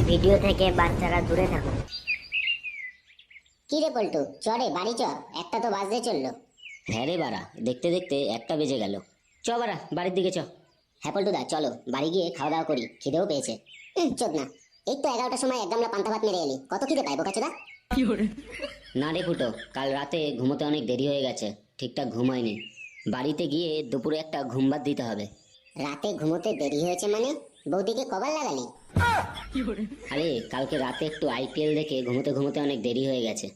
Video থেকে বাচ্চারা দূরে থাকো। কি রে পল্টু, চরে বাড়ি চ, একটা তো বাজতে চললো। হ্যাঁ রে বাড়া, দেখতে দেখতে একটা বেজে গেল। চ বাড়া, বাড়ির দিকে চ। হ্যাঁ পল্টুদা, চলো বাড়ি গিয়ে খাওয়া দাওয়া করি, খিদেও পেয়েছে। চোদ না, এই তো 11টার সময় এক গামলা পান্তা ভাত মেরে এলি, কত খিদে পাই বোকাচোদা। না রে ফুটো, কাল রাতে ঘুমোতে অনেক দেরি হয়ে গেছে, ঠিকঠাক ঘুম হয়নি। বাড়িতে গিয়ে দুপুরে একটা ঘুম বাদ দিতে হবে। রাতে ঘুমোতে দেরি হয়েছে মানে? বৌদিকে কবার লাগালি? আরে কালকে রাতে একটু আইপিএল দেখে ঘুমোতে ঘুমোতে অনেক দেরি হয়ে গেছে।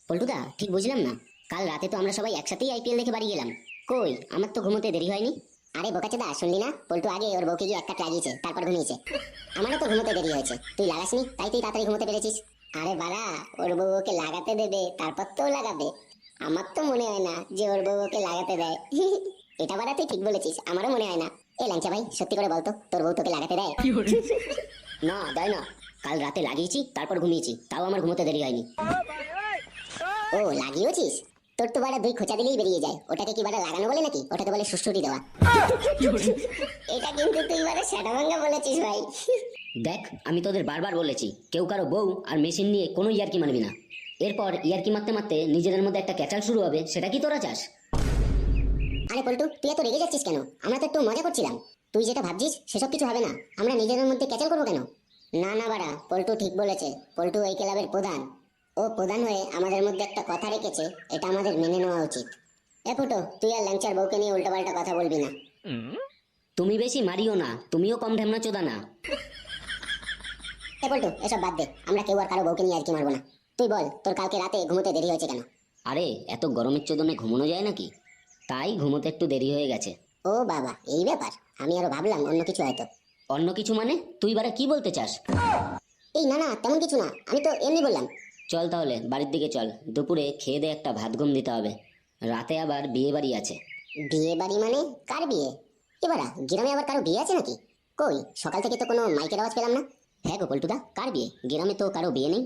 পল্টুদা ঠিক বুঝলাম না, কাল রাতে তো আমরা সবাই একসাথেই আইপিএল দেখে বাড়ি গেলাম, কই আমার তো ঘুমোতে দেরি হয়নি। আরে বোকাচোদা, শুনলি না? পল্টু আগে ওর বউকে গিয়ে একটা লাগিয়েছে, তারপর ঘুমিয়েছে। আমারও তো ঘুমোতে দেরি হয়েছে, তুই লাগাসনি, তাই তুই তাড়াতাড়ি ঘুমোতে পেরেছিস। আরে বাড়া, ওর বউ ওকে লাগাতে দেবে, তারপর তো ও লাগাবে। আমার তো মনে হয় না যে ওর বউ ওকে লাগাতে দেয়। এটা বাড়া তুই ঠিক বলেছিস, আমারও মনে হয় না। এ ল্যাংচা ভাই, সত্যি করে বলতো, তোর বউ তোকে লাগাতে দেয়? না দেয় না, কাল রাতে লাগিয়েছি তারপর ঘুমিয়েছি, তাও আমার ঘুমোতে দেরি হয়নি। ও লাগিয়েছিস? তোর তো বাড়া দুই খোঁচা দিলেই বেরিয়ে যায়, ওটাকে কি বাড়া লাগানো বলে নাকি? ওটাকে বলে সুস্থি দেওয়া। এটা কিন্তু তুই বাড়া সেটাভাঙ্গা বলেছিস ভাই। দেখ, আমি তোদের বারবার বলেছি কেউ কারো বউ আর মেশিন নিয়ে কোনো ইয়ার্কি মারবি না। এরপর ইয়ার্কি মারতে মারতে নিজেদের মধ্যে একটা ক্যাচাল শুরু হবে, সেটা কি তোরা চাস? আরে পল্টু, তুই এত রেগে যাচ্ছিস কেন? আমরা তো একটু মজা করছিলাম। তুই যেটা ভাবছিস সেসব কিছু হবে না, আমরা নিজেদের মধ্যে ক্যাচাল করবো কেন? না না বাড়া, পল্টু ঠিক বলেছে। পল্টু এই ক্লাবের প্রধান, ও প্রধান হয়ে আমাদের মধ্যে একটা কথা রেখেছে, এটা আমাদের মেনে নেওয়া উচিত। এ ফুটো, তুই আর ল্যাংচার বউকে নিয়ে উল্টোপাল্টা কথা বলবি না। তুমি বেশি মারিও না, তুমিও কম ঢেমনা চোদা না। এ পল্টু, এসব বাদ দে, আমরা কেউ আর কারো বউকে নিয়ে আর কি মারবো না। তুই বল, তোর কালকে রাতে ঘুমোতে দেরি হয়েছে কেন? আরে এত গরমের চোদনে ঘুমানো যায় নাকি, তাই ঘুমোতে একটু দেরি হয়ে গেছে। ও বাবা, এই ব্যাপার? আমি আরো ভাবলাম অন্য কিছু হয়তো। অন্য কিছু মানে? তুই বারে কি বলতে চাস? এই না না, তেমন কিছু না, আমি তো এমনি বললাম। চল তাহলে বাড়ির দিকে চল, দুপুরে খেয়ে দে একটা ভাত ঘুম দিতে হবে। রাতে আবার বিয়ে বাড়ি আছে। বিয়ে বাড়ি মানে? কার বিয়ে? এবারা গ্রামে আবার কারো বিয়ে আছে নাকি? কই, সকাল থেকে তো কোনো মাইকের আওয়াজ পেলাম না। হ্যাঁ গো পল্টুদা, কার বিয়ে? গ্রামে তো কারো বিয়ে নেই।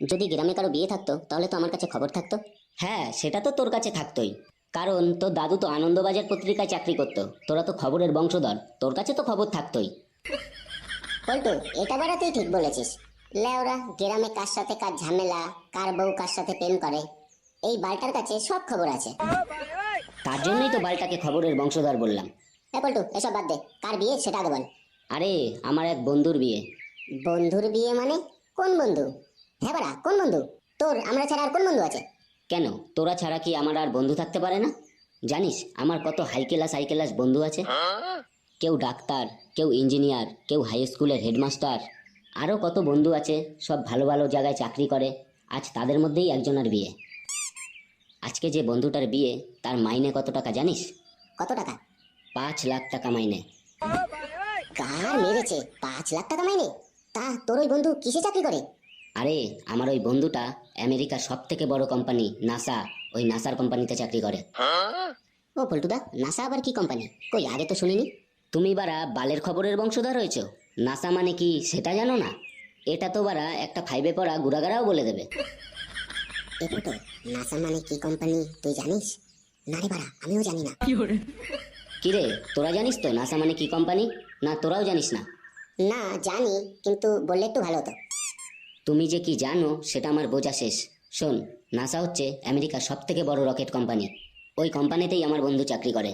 যদি গ্রামে কারো বিয়ে থাকতো তাহলে তো আমার কাছে খবর থাকতো। হ্যাঁ, সেটা তো তোর কাছে থাকতোই, কারণ তোর দাদু তো আনন্দবাজার পত্রিকায় চাকরি করতো, তোরা তো খবরের বংশধর, তোর কাছে তো খবর থাকতোই। পল্টু, এটা বারা তুই ঠিক বলেছিস। লেওরা, গ্রামে কার সাথে কার ঝামেলা, কার বউ কার সাথে প্রেম করে, এই বালটার কাছে সব খবর আছে। তার জন্যই তো বালটাকে খবরের বংশধর বললাম। এ পল্টু, এসব বাদ দে, কার বিয়ে সেটা আগে বল। আরে আমার এক বন্ধুর বিয়ে। বন্ধুর বিয়ে মানে? কোন বন্ধু? হ্যাঁ বাড়া, কোন বন্ধু? তোর আমরা ছাড়া আর কোন বন্ধু আছে? কেন, তোরা ছাড়া কি আমার আর বন্ধু থাকতে পারে না? জানিস আমার কত হাই ক্লাস বন্ধু আছে। কেউ ডাক্তার, কেউ ইঞ্জিনিয়ার, কেউ হাই স্কুলের হেডমাস্টার, আরও কত বন্ধু আছে, সব ভালো ভালো জায়গায় চাকরি করে। আজ তাদের মধ্যেই একজনের বিয়ে। আজকে যে বন্ধুটার বিয়ে, তার মাইনে কত টাকা জানিস? কত টাকা? 5 লাখ টাকা মাইনে। কার মেরেছে 5 লাখ টাকা মাইনে? তা তোর ওই বন্ধু কিসে চাকরি করে? আরে আমার ওই বন্ধুটা আমেরিকার সব থেকে বড় কোম্পানি নাসা, ওই নাসার কোম্পানিতে চাকরি করে। ও পল্টুদা, নাসা আবার কি কোম্পানি? কই, আগে তো শুনিনি। তুমি বারা বালের খবরের বংশধর হয়েছ, নাসা মানে কি সেটা জানো না? এটা তো বারা একটা 5-এ পড়া গুড়াগাড়াও বলে দেবে। এ ফুটো, নাসা মানে কি কোম্পানি তুই জানিস? না রে বাড়া, আমিও জানি না। কিরে, তোরা জানিস তো নাসা মানে কি কোম্পানি? না তোরাও জানিস না? না জানি, কিন্তু বললে একটু ভালো হতো। তুমি যে কি জানো সেটা আমার বোঝা শেষ। শোন, নাসা হচ্ছে আমেরিকার সব থেকে বড় রকেট কোম্পানি, ওই কোম্পানিতেই আমার বন্ধু চাকরি করে।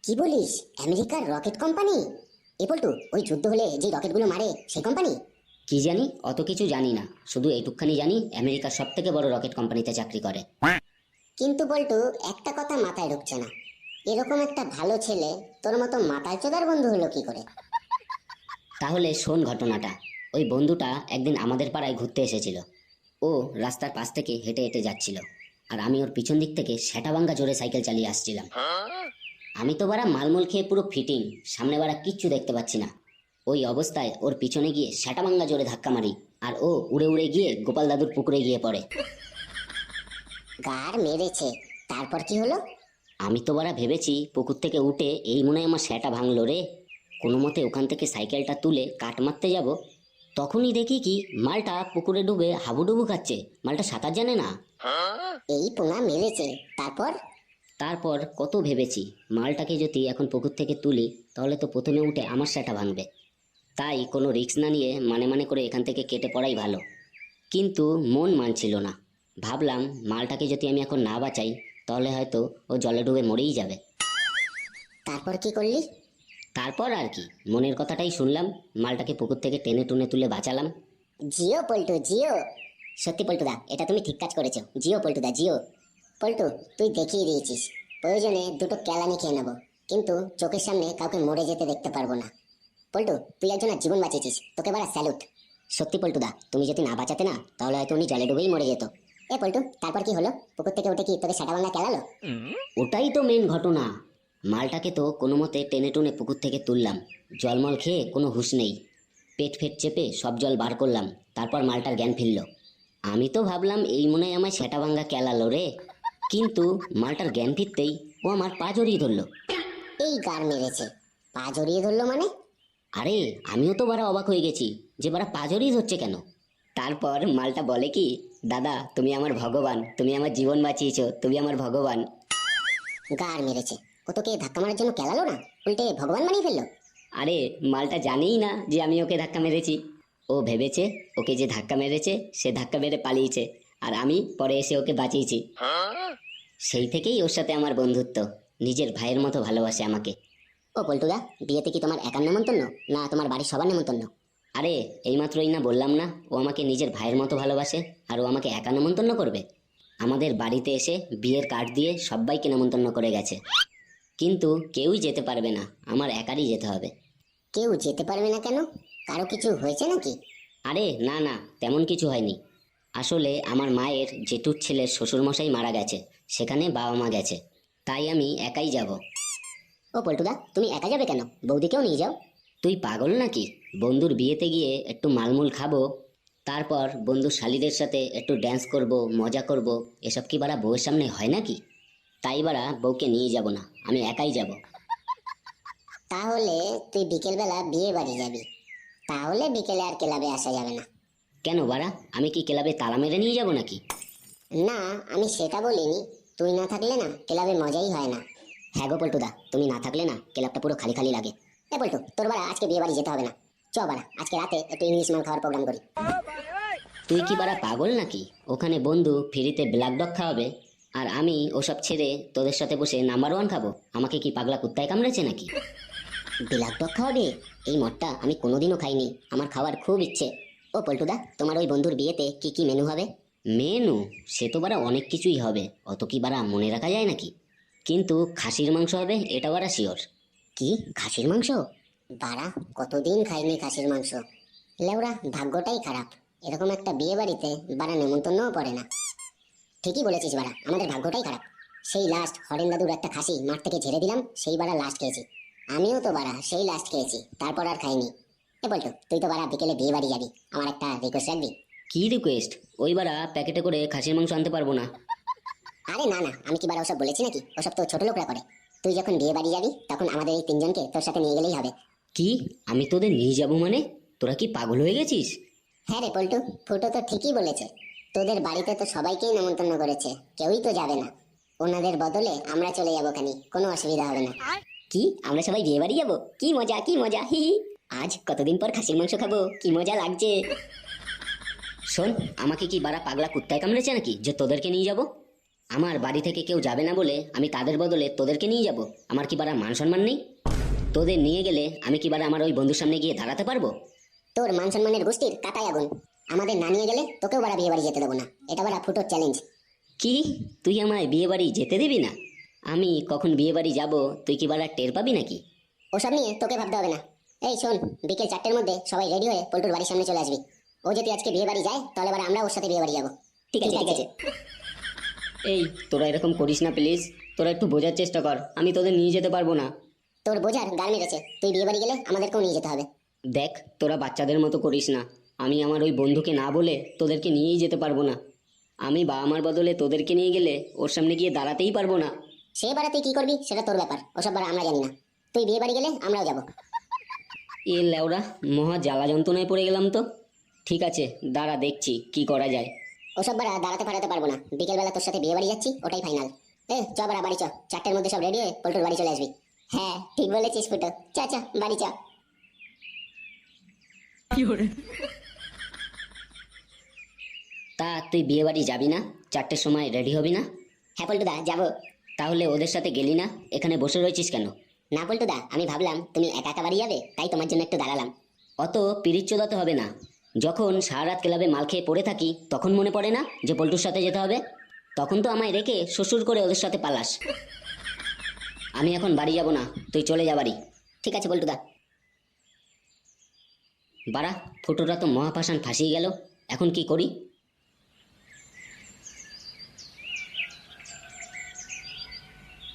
কি বলিস, আমেরিকার রকেট কোম্পানি? এ পল্টু, ওই যুদ্ধ হলে যে রকেটগুলো মারে সেই কোম্পানি? কি জানি, অত কিছু জানি না, শুধু এইটুকখানি জানি আমেরিকার সব থেকে বড় রকেট কোম্পানিতে চাকরি করে। কিন্তু পল্টু, একটা কথা মাথায় ঢুকছে না, এরকম একটা ভালো ছেলে তোর মতো মাথায় চোদার বন্ধু হলো কি করে? তাহলে শোন ঘটনাটা। ওই বন্ধুটা একদিন আমাদের পাড়ায় ঘুরতে এসেছিল। ও রাস্তার পাশ থেকে হেঁটে হেঁটে যাচ্ছিল, আর আমি ওর পিছন দিক থেকে সেটাভাঙ্গা জোরে সাইকেল চালিয়ে আসছিলাম। আমি তো বারা মালমুল খেয়ে পুরো ফিটিং, সামনে বারা কিচ্ছু দেখতে পাচ্ছি না। ওই অবস্থায় ওর পিছনে গিয়ে সেটাভাঙ্গা জোরে ধাক্কা মারি, আর ও উড়ে উড়ে গিয়ে গোপাল দাদুর পুকুরে গিয়ে পড়ে। গার মেরেছে, তারপর কি হলো? আমি তো বারা ভেবেছি পুকুর থেকে উঠে এই মনে হয় আমার সেটা ভাঙলো রে, কোনো মতে ওখান থেকে সাইকেলটা তুলে কাট মারতে যাব, তখনই দেখি কি মালটা পুকুরে ডুবে হাবুডুবু খাচ্ছে। মালটা সাঁতার জানে না। এই পোঙা মেরেছে, তারপর? তারপর কত ভেবেছি, মালটাকে যদি এখন পুকুর থেকে তুলি তাহলে তো প্রথমে উঠে আমার সেটা ভাঙবে। তাই কোনো রিস্ক না নিয়ে মানে মানে করে এখান থেকে কেটে পড়াই ভালো। কিন্তু মন মানছিল না। ভাবলাম মালটাকে যদি আমি এখন না বাঁচাই তাহলে হয়তো ও জলে ডুবে মরেই যাবে। তারপর কি করলি? তারপর আর কি, মনের কথাটাই শুনলাম, মালটাকে পুকুর থেকে টেনে টুনে তুলে বাঁচালাম। জিও পল্টু জিও। সত্যি পল্টুদা, এটা তুমি ঠিক কাজ করেছো। জিও পল্টুদা জিও। পল্টু, তুই দেখিয়ে দিয়েছিস। প্রয়োজনে দুটো কেলানি খেয়ে নেবো, কিন্তু চোখের সামনে কাউকে মরে যেতে দেখতে পারবো না। পল্টু, তুই একজনের জীবন বাঁচিয়েছিস, তোকে বাড়া স্যালুট। সত্যি পল্টুদা, তুমি যদি না বাঁচাতে না তাহলে হয়তো উনি জলে ডুবেই মরে যেত। এ পল্টু, তারপর কি হলো? পুকুর থেকে উঠে কি তোকে সাটা ভাঙা কেলালো? ওটাই তো মেন ঘটনা। মালটাকে তো কোনো মতে টেনে টুনে পুকুর থেকে তুললাম। জলমল খেয়ে কোনো হুঁশ নেই। পেট ফেট চেপে সব জল বার করলাম। তারপর মালটার জ্ঞান ফিরল। আমি তো ভাবলাম এই মনে হয় আমায় সেটা ভাঙ্গা কেলালো রে। কিন্তু মালটার জ্ঞান ফিরতেই ও আমার পা জড়িয়ে ধরলো। এই গার মেরেছে? পা জড়িয়ে ধরলো মানে? আরে আমিও তো বারা অবাক হয়ে গেছি যে বারা পা জড়িয়ে ধরছে কেন। তারপর মালটা বলে কি, দাদা তুমি আমার ভগবান, তুমি আমার জীবন বাঁচিয়েছো, তুমি আমার ভগবান। গার মেরেছে। ও তোকে ধাক্কা মারার জন্য কেলালো না, উল্টে ভগবান বানিয়ে ফেললো। আরে মালটা জানেই না যে আমি ওকে ধাক্কা মেরেছি। ও ভেবেছে ওকে যে ধাক্কা মেরেছে সে ধাক্কা মেরে পালিয়েছে, আর আমি পরে এসে ওকে বাঁচিয়েছি। সেই থেকেই ওর সাথে আমার বন্ধুত্ব। নিজের ভাইয়ের মতো ভালোবাসে আমাকে। ও পল্টুদা, বিয়েতে কি তোমার একার নেমন্তন্ন, না তোমার বাড়ির সবার নেমন্তন্ন? আরে এইমাত্রই না বললাম না ও আমাকে নিজের ভাইয়ের মতো ভালোবাসে, আর ও আমাকে একা নেমন্তন্ন করবে? আমাদের বাড়িতে এসে বিয়ের কার্ড দিয়ে সবাইকে নেমন্তন্ন করে গেছে। কিন্তু কেউই যেতে পারবে না, আমার একারই যেতে হবে। কেউ যেতে পারবে না কেন? কারো কিছু হয়েছে নাকি? আরে না না, তেমন কিছু হয়নি। আসলে আমার মায়ের জেঠুর ছেলের শ্বশুরমশাই মারা গেছে, সেখানে বাবা মা গেছে, তাই আমি একাই যাব। ও পল্টুদা, তুমি একা যাবে কেন? বৌদিকেও নিয়ে যাও। তুই পাগল নাকি? বন্ধুর বিয়েতে গিয়ে একটু মালমুল খাবো, তারপর বন্ধুর শালীদের সাথে একটু ড্যান্স করব, মজা করব, এসব কি বাড়া বউয়ের সামনে হয় নাকি? তাই বাড়া বউকে নিয়ে যাব না, আমি একাই যাব। তাহলে তুই বিকেলবেলা বিয়ে বাড়ি যাবি। তাহলে বিকেলে আর ক্লাবে আসা যাবে না। কেন বাড়া, আমি কি ক্লাবে তালা মেরে নিয়ে যাব নাকি? না, আমি সেটা বলিনি। তুই না থাকলে না ক্লাবে মজাই হয় না। হ্যাঁ গো পল্টুদা, তুমি না থাকলে না ক্লাবটা পুরো খালি খালি লাগে। এ পল্টু, তোর বাড়া আজকে বিয়ে বাড়ি যেতে হবে না। চ বাড়া, আজকে রাতে একটু ইংলিশ মাল খাওয়ার প্রোগ্রাম করি। তুই কি বাড়া পাগল নাকি? ওখানে বন্ধু ফ্রিতে ব্ল্যাক ডগ খাওয়াবে, আর আমি ওসব ছেড়ে তোদের সাথে বসে নাম্বার ওয়ান খাবো? আমাকে কি পাগলা কুত্তায় কামড়েছে নাকি? ব্ল্যাক ডগ খাওয়াবে? এই মদটা আমি কোনোদিনও খাইনি, আমার খাওয়ার খুব ইচ্ছে। ও পল্টুদা, তোমার ওই বন্ধুর বিয়েতে কি কি মেনু হবে? মেনু? সে তো বাড়া অনেক কিছুই হবে, অত কি বাড়া মনে রাখা যায় নাকি? কিন্তু খাসির মাংস হবে, এটা বাড়া শিওর। কি, খাসির মাংস? বাড়া, কতদিন খাইনি খাসির মাংস। লেওরা, ভাগ্যটাই খারাপ। এরকম একটা বিয়ে বাড়িতে বাড়া নেমন্তন্নও পড়ে না। ঠিকই বলেছিস বাড়া, আমাদের ভাগ্যটাই খারাপ। সেই লাস্ট হরেন দাদুর একটা খাসি মাঠ থেকে ঝেড়ে দিলাম, সেই বাড়া লাস্ট খেয়েছি। আমিও তো বাড়া সেই লাস্ট খেয়েছি, তারপর আর খাইনি। এ বলতো, তুই তো বাড়া বিকেলে বিয়ে বাড়ি যাবি, আমার একটা রিকোয়েস্ট রাখবি? কি রিকোয়েস্ট? ওই বাড়া প্যাকেটে করে খাসির মাংস আনতে পারবো না। আরে না না, আমি কি বাড়া ওসব বলেছি নাকি? ওসব তো ছোট লোকরা করে। তুই যখন বিয়ে বাড়ি যাবি তখন আমাদের এই তিনজনকে তোর সাথে নিয়ে গেলেই হবে। কি? আমি তোদের নিয়ে যাব মানে? তোরা কি পাগল হয়ে গেছিস? হ্যাঁ রে পল্টু, ফুটো তো ঠিকই বলেছে। তোদের বাড়িতে তো সবাইকেই নেমন্তন্ন করেছে, কেউই তো যাবে না। ওনাদের বদলে আমরা চলে যাবো খানি, কোনো অসুবিধা হবে না। কি, আমরা সবাই বিয়ে বাড়ি যাবো? কি মজা, কি মজা, হি হি। আজ কতদিন পর খাসির মাংস খাবো, কি মজা লাগছে। শোন, আমাকে কি বাড়া পাগলা কুত্তায় কামড়েছে নাকি যে তোদেরকে নিয়ে যাব? আমার বাড়ি থেকে কেউ যাবে না বলে আমি তাদের বদলে তোদেরকে নিয়ে যাব? আমার কি বাড়া মান সম্মান নেই? তোদের নিয়ে গেলে আমি কি বাড়া আমার ওই বন্ধুর সামনে গিয়ে দাঁড়াতে পারবো? তোর মান সম্মানের গোষ্ঠীর কাটায় আগুন। আমাদের না নিয়ে গেলে তোকেও বাড়া বিয়ে বাড়ি যেতে দেবো না, এটা বাড়া ফুটোর চ্যালেঞ্জ। কি, তুই আমায় বিয়ে বাড়ি যেতে দিবি না? আমি কখন বিয়ে বাড়ি যাব তুই কি বাড়া টের পাবি নাকি? ওসব নিয়ে তোকে ভাবতে হবে না। এই শোন, বিকেল 4টের মধ্যে সবাই রেডি হয়ে পল্টুর বাড়ির সামনে চলে আসবি। ও যদি আজকে বিয়ে বাড়ি যায় তাহলে এবার আমরা ওর সাথে বিয়ে বাড়ি যাবো। ঠিক আছে, ঠিক আছে। এই তোরা এরকম করিস না প্লিজ, তোরা একটু বোঝার চেষ্টা কর, আমি তোদের নিয়ে যেতে পারবো না। তোর বোঝার গাল মেরেছে, তুই বিয়ে বাড়ি গেলে আমাদেরকেও নিয়ে যেতে হবে। দেখ, তোরা বাচ্চাদের মতো করিস না। আমি আমার ওই বন্ধুকে না বলে তোদেরকে নিয়েই যেতে পারবো না। আমি বাবা মার বদলে তোদেরকে নিয়ে গেলে ওর সামনে গিয়ে দাঁড়াতেই পারবো না। সে বাড়া তুই কি করবি সেটা তোর ব্যাপার, ওসব বাড়া আমরা জানি না। তুই বিয়ে বাড়ি গেলে আমরাও যাবো। এ লেওরা, মহা জ্বালা যন্ত্রণায় পড়ে গেলাম তো। ঠিক আছে, দাঁড়া দেখছি কি করা যায়। ওসব বাড়া দাঁড়াতে ফাড়াতে পারবো না, বিকেলবেলা তোর সাথে বিয়ে বাড়ি যাচ্ছি, ওটাই ফাইনাল। চ বাড়া বাড়ি চ, 4টের মধ্যে সব রেডি হয়ে পল্টুর বাড়ি চলে আসবি। হ্যাঁ ঠিক বলেছিস ফুটো, চ চ বাড়ি চ। তা তুই বিয়ে বাড়ি যাবি না? 4টের সময় রেডি হবি না? হ্যাঁ পল্টুদা যাবো। তাহলে ওদের সাথে গেলি না, এখানে বসে রয়েছিস কেন? না পল্টুদা, আমি ভাবলাম তুমি একা একা বাড়ি যাবে, তাই তোমার জন্য একটু দাঁড়ালাম। অত পিরিচ চোদাতে হবে না। যখন সারা রাত ক্লাবে মাল খেয়ে পড়ে থাকি তখন মনে পড়ে না যে পল্টুর সাথে যেতে হবে? তখন তো আমায় রেখে শ্বশুর করে ওদের সাথে পালাস। আমি এখন বাড়ি যাব না, তুই চলে যা বাড়ি। ঠিক আছে পল্টুদা। বাড়া, ফুটোটা তো মহাপাষাণ ফাঁসিয়ে গেল, এখন কি করি?